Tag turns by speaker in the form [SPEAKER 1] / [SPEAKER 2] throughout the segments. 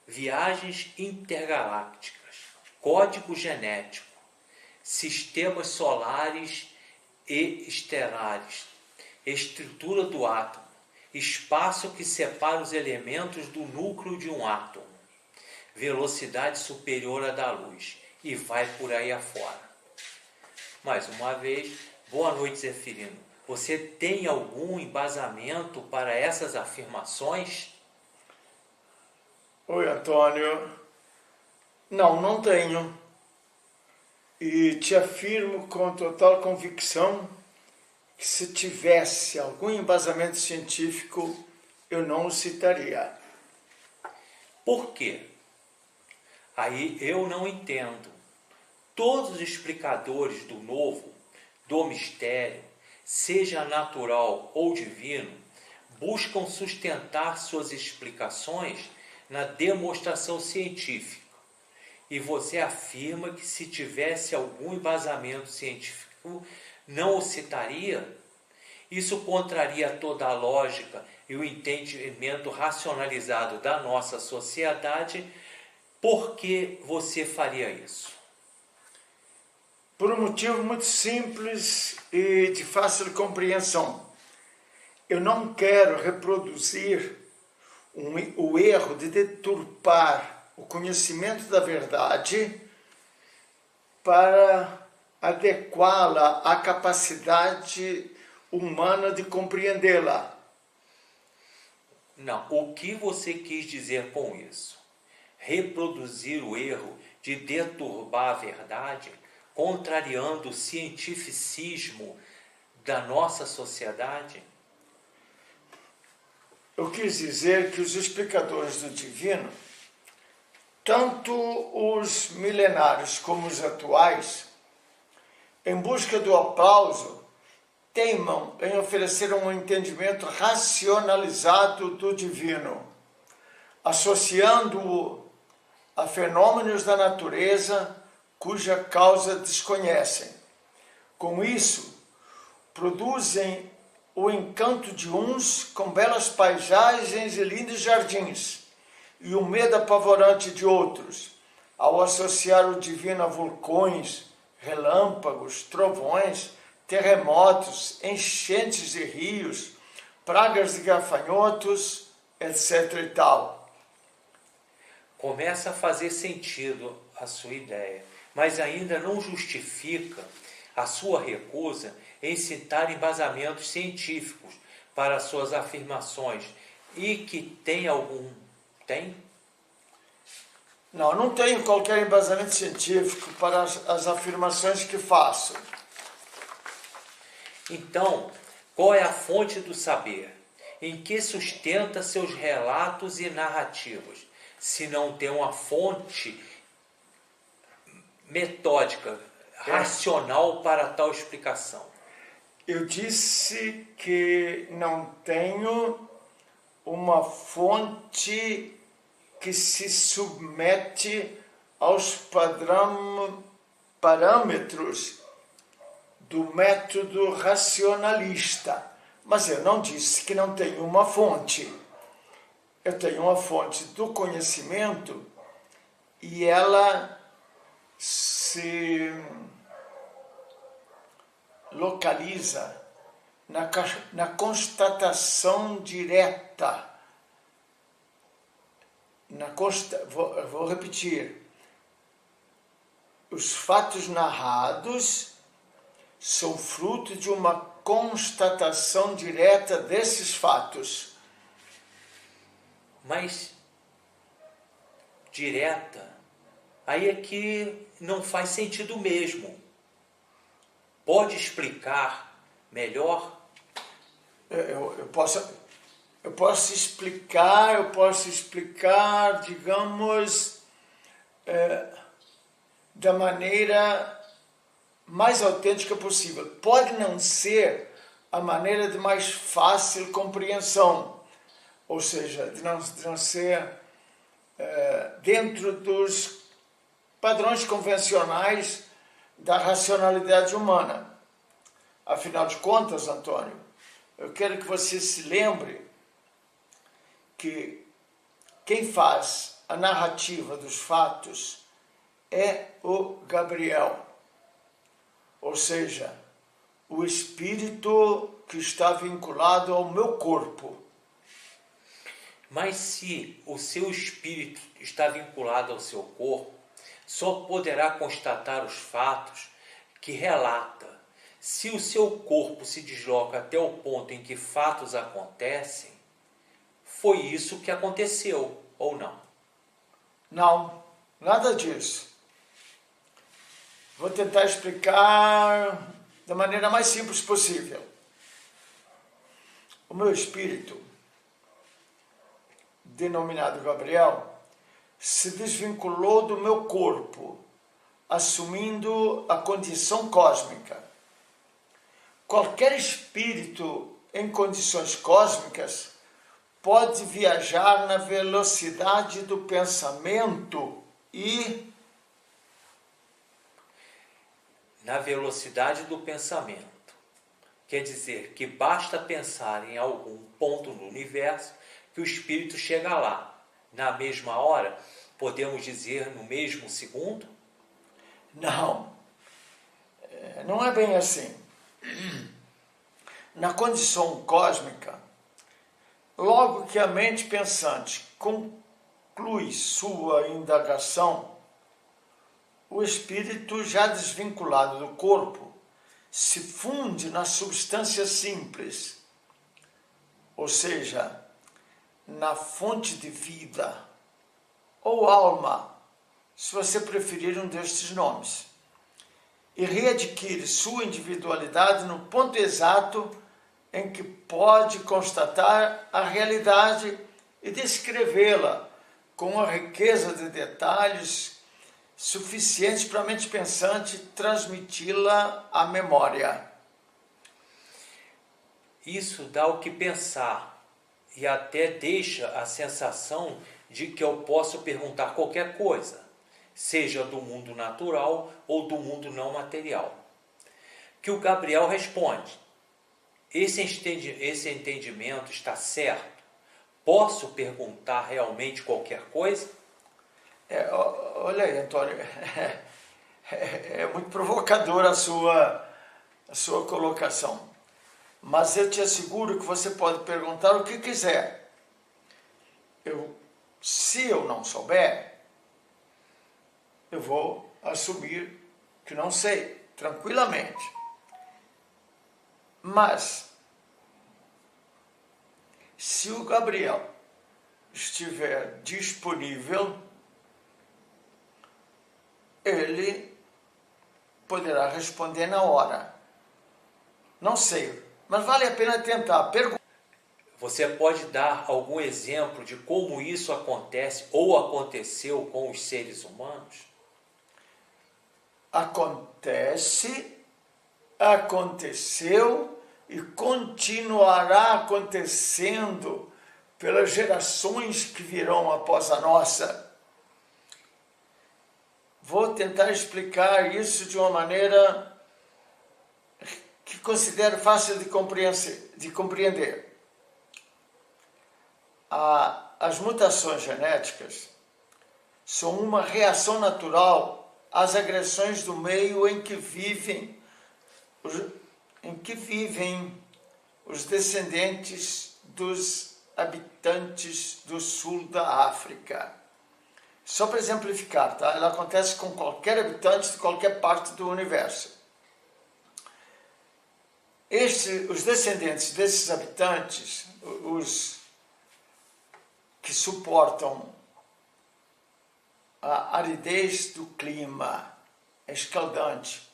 [SPEAKER 1] viagens intergalácticas, código genético, sistemas solares e estelares, estrutura do átomo, espaço que separa os elementos do núcleo de um átomo, velocidade superior à da luz, e vai por aí afora. Mais uma vez, boa noite, Zeferino. Você tem algum embasamento para essas afirmações?
[SPEAKER 2] Oi, Antônio. Não tenho. E te afirmo com total convicção que se tivesse algum embasamento científico, eu não o citaria.
[SPEAKER 1] Por quê? Aí eu não entendo. Todos os explicadores do novo, do mistério, seja natural ou divino, buscam sustentar suas explicações na demonstração científica. E você afirma que se tivesse algum embasamento científico, não o citaria? Isso contraria toda a lógica e o entendimento racionalizado da nossa sociedade. Por que você faria isso?
[SPEAKER 2] Por um motivo muito simples e de fácil compreensão. Eu não quero reproduzir o erro de deturpar o conhecimento da verdade para adequá-la à capacidade humana de compreendê-la.
[SPEAKER 1] Não, o que você quis dizer com isso? Reproduzir o erro de deturbar a verdade, contrariando o cientificismo da nossa sociedade?
[SPEAKER 2] Eu quis dizer que os explicadores do divino, tanto os milenários como os atuais, em busca do aplauso, teimam em oferecer um entendimento racionalizado do divino, associando-o a fenômenos da natureza cuja causa desconhecem. Com isso, produzem o encanto de uns com belas paisagens e lindos jardins, e o medo apavorante de outros, ao associar o divino a vulcões, relâmpagos, trovões, terremotos, enchentes de rios, pragas de gafanhotos, etc. e tal.
[SPEAKER 1] Começa a fazer sentido a sua ideia, mas ainda não justifica a sua recusa em citar embasamentos científicos para suas afirmações e que tem algum... Tem?
[SPEAKER 2] Não tenho qualquer embasamento científico para as afirmações que faço.
[SPEAKER 1] Então, qual é a fonte do saber? Em que sustenta seus relatos e narrativas? Se não tem uma fonte metódica, racional para tal explicação.
[SPEAKER 2] Eu disse que não tenho uma fonte que se submete aos parâmetros do método racionalista. Mas eu não disse que não tenho uma fonte. Eu tenho uma fonte do conhecimento e ela se localiza na constatação direta. Vou repetir. Os fatos narrados são fruto de uma constatação direta desses fatos.
[SPEAKER 1] Mas direta, aí é que não faz sentido mesmo. Pode explicar melhor?
[SPEAKER 2] Eu posso explicar, digamos, da maneira mais autêntica possível. Pode não ser a maneira de mais fácil compreensão, ou seja, de não ser dentro dos padrões convencionais da racionalidade humana. Afinal de contas, Antônio, eu quero que você se lembre que quem faz a narrativa dos fatos é o Gabriel, ou seja, o espírito que está vinculado ao meu corpo.
[SPEAKER 1] Mas se o seu espírito está vinculado ao seu corpo, só poderá constatar os fatos que relata. Se o seu corpo se desloca até o ponto em que fatos acontecem, foi isso que aconteceu, ou não?
[SPEAKER 2] Não, nada disso. Vou tentar explicar da maneira mais simples possível. O meu espírito, denominado Gabriel, se desvinculou do meu corpo, assumindo a condição cósmica. Qualquer espírito em condições cósmicas pode viajar na velocidade do pensamento e...
[SPEAKER 1] Na velocidade do pensamento. Quer dizer que basta pensar em algum ponto no universo que o espírito chega lá. Na mesma hora, podemos dizer no mesmo segundo?
[SPEAKER 2] Não, não é bem assim. Na condição cósmica, logo que a mente pensante conclui sua indagação, o espírito já desvinculado do corpo se funde na substância simples, ou seja, na fonte de vida, ou alma, se você preferir um destes nomes, e readquire sua individualidade no ponto exato em que pode constatar a realidade e descrevê-la com a riqueza de detalhes suficientes para a mente pensante transmiti-la à memória.
[SPEAKER 1] Isso dá o que pensar e até deixa a sensação de que eu posso perguntar qualquer coisa, seja do mundo natural ou do mundo não material. Que o Gabriel responde: esse entendimento está certo? Posso perguntar realmente qualquer coisa?
[SPEAKER 2] Olha aí, Antônio, é muito provocadora a sua colocação, mas eu te asseguro que você pode perguntar o que quiser. Se eu não souber, eu vou assumir que não sei, tranquilamente. Mas, se o Gabriel estiver disponível, ele poderá responder na hora. Não sei, mas vale a pena tentar.
[SPEAKER 1] Você pode dar algum exemplo de como isso acontece ou aconteceu com os seres humanos?
[SPEAKER 2] Aconteceu e continuará acontecendo pelas gerações que virão após a nossa. Vou tentar explicar isso de uma maneira que considero fácil de compreender. As mutações genéticas são uma reação natural às agressões do meio em que vivem os descendentes dos habitantes do sul da África. Só para exemplificar, tá? Ela acontece com qualquer habitante de qualquer parte do universo. Os descendentes desses habitantes, os que suportam a aridez do clima escaldante,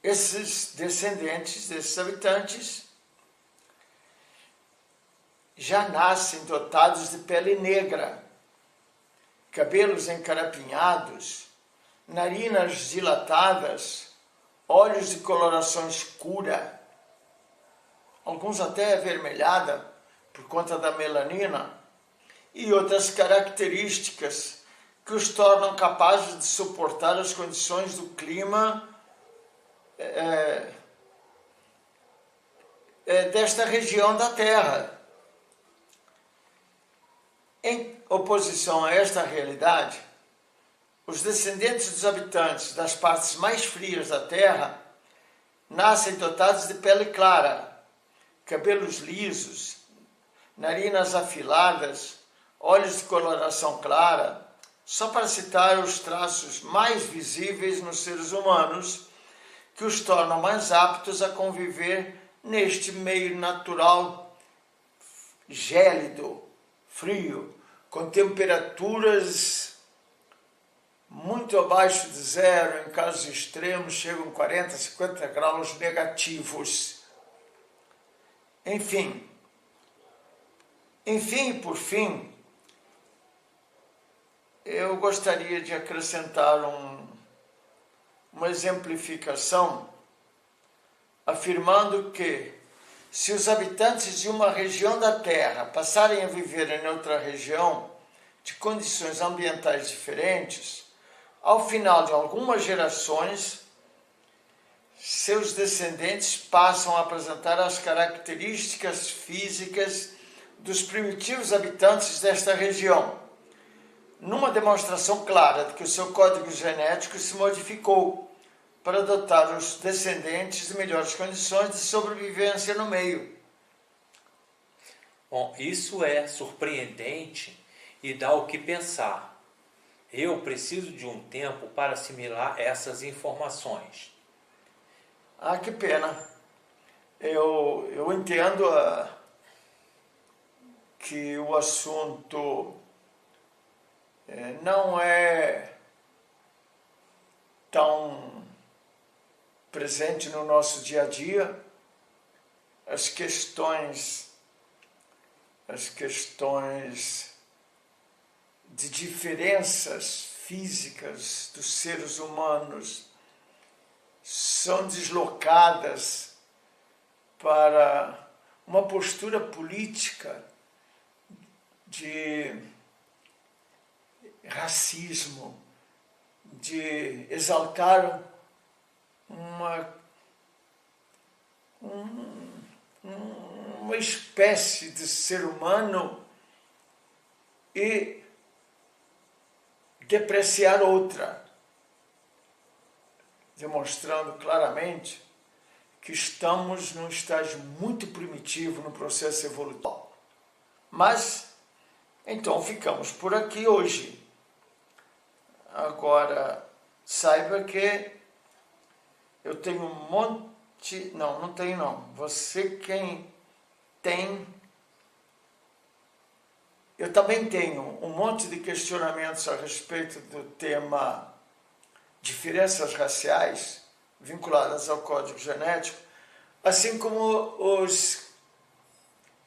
[SPEAKER 2] esses descendentes desses habitantes já nascem dotados de pele negra, cabelos encarapinhados, narinas dilatadas, olhos de coloração escura, alguns até avermelhada por conta da melanina, e outras características que os tornam capazes de suportar as condições do clima desta região da Terra. Em oposição a esta realidade, os descendentes dos habitantes das partes mais frias da Terra nascem dotados de pele clara, cabelos lisos, narinas afiladas, olhos de coloração clara, só para citar os traços mais visíveis nos seres humanos que os tornam mais aptos a conviver neste meio natural gélido, frio, com temperaturas muito abaixo de zero, em casos extremos chegam a 40, 50 graus negativos. Enfim, por fim, eu gostaria de acrescentar uma exemplificação, afirmando que, se os habitantes de uma região da Terra passarem a viver em outra região de condições ambientais diferentes, ao final de algumas gerações, seus descendentes passam a apresentar as características físicas dos primitivos habitantes desta região, numa demonstração clara de que o seu código genético se modificou para dotar os descendentes de melhores condições de sobrevivência no meio.
[SPEAKER 1] Bom, isso é surpreendente e dá o que pensar. Eu preciso de um tempo para assimilar essas informações.
[SPEAKER 2] Ah, que pena. Eu entendo que o assunto não é tão presente no nosso dia a dia. As questões de diferenças físicas dos seres humanos são deslocadas para uma postura política de racismo, de exaltar uma espécie de ser humano e depreciar outra, demonstrando claramente que estamos num estágio muito primitivo no processo evolutivo. Mas, então, ficamos por aqui hoje. Agora, saiba que eu tenho um monte... Não tenho não. Você quem tem... Eu também tenho um monte de questionamentos a respeito do tema diferenças raciais vinculadas ao código genético, assim como os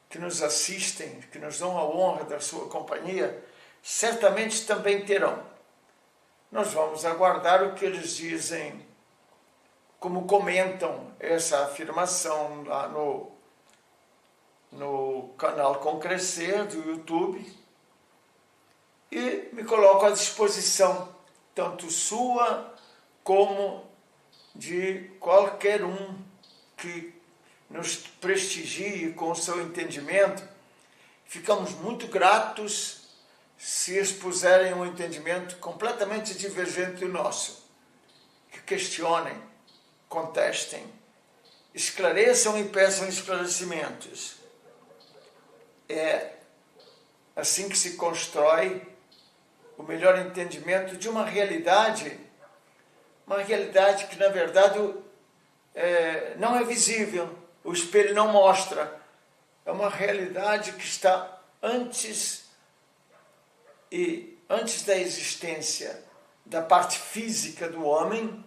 [SPEAKER 2] que nos assistem, que nos dão a honra da sua companhia, certamente também terão. Nós vamos aguardar o que eles dizem, como comentam essa afirmação lá no canal Com Crescer do YouTube, e me coloco à disposição, tanto sua como de qualquer um que nos prestigie com o seu entendimento. Ficamos muito gratos se expuserem um entendimento completamente divergente do nosso, que questionem, contestem, esclareçam e peçam esclarecimentos. É assim que se constrói o melhor entendimento de uma realidade que, na verdade, não é visível, o espelho não mostra. É uma realidade que está antes da existência da parte física do homem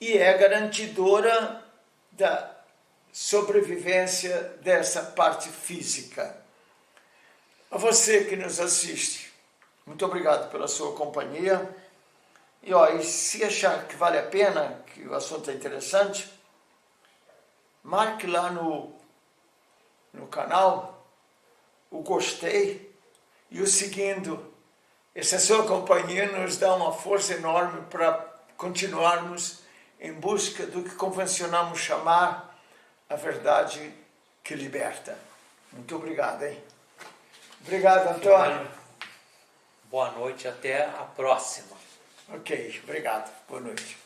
[SPEAKER 2] e é garantidora da sobrevivência dessa parte física. A você que nos assiste, muito obrigado pela sua companhia. E se achar que vale a pena, que o assunto é interessante, marque lá no canal o gostei e o seguindo. Essa sua companhia nos dá uma força enorme para continuarmos em busca do que convencionamos chamar a verdade que liberta. Muito obrigado, hein? Obrigado, Antônio.
[SPEAKER 1] Boa noite, até a próxima.
[SPEAKER 2] Ok, obrigado. Boa noite.